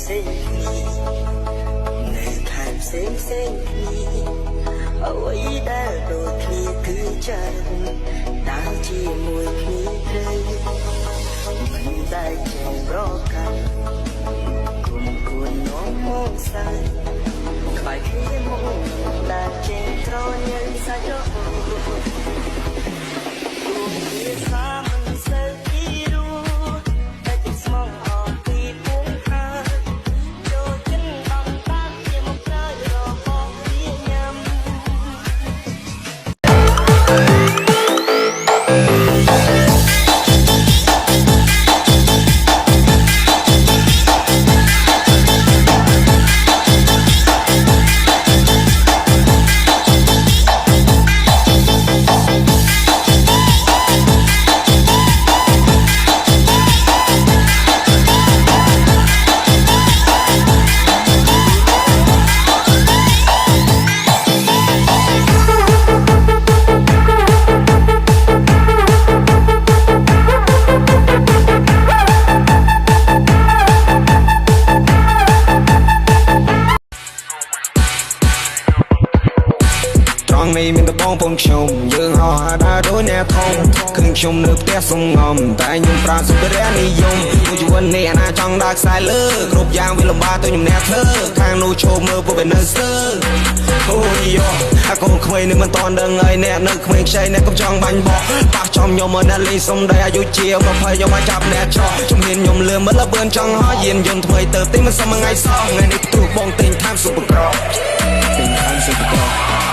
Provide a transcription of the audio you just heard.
សេងនៅខែផ្សេងផ្សេងអ្វីដែលដូចគ្នាគឺចិត្តដើរជាមួយគ្នាត្រូវមិនដែលចង់រកកាន់គុំគួននាំមកស្ដាយក្បែរគ្នាមកដែលចេញត្រញ៉ៅសាច់រហូតទូវាសាមិនសូវពីរੂតែចិត្តស្មងអត់ពីពុំខាចូលចិនអំតាក់ជាមកក្រោយរហូតវាញ៉ាំនេះមានតបងពងខ្ញុំយើងហោះដើរដូចអ្នកធំឃើញខ្ញុំនៅផ្ទះសុំងំតែខ្ញុំប្រាសុភរនិយមមួយជីវិតនេះអាណាចង់ដើរខ្សែលើគ្រប់យ៉ាងវាលំបាកទៅខ្ញុំអ្នកធ្វើខាងនោះឈោមើលពួកវានៅស្ទើអូយយោអាកូនក្មេងនេះមិនតន់ដឹងហើយអ្នកនៅក្មេងខ្ចីអ្នកកំចង់បាញ់បោះប៉ះចំខ្ញុំមកអ្នកលេងសុំដីអាយុជា20ខ្ញុំមកចាប់អ្នកចោះជំនាញខ្ញុំលឿនមើលលឿនចង់ហោះយានយន្តថ្មីទៅទីមិនសមថ្ងៃសោះថ្ងៃនេះទូបងទិញតាមស៊ុបក្រទិញតាមស៊ុបក្រ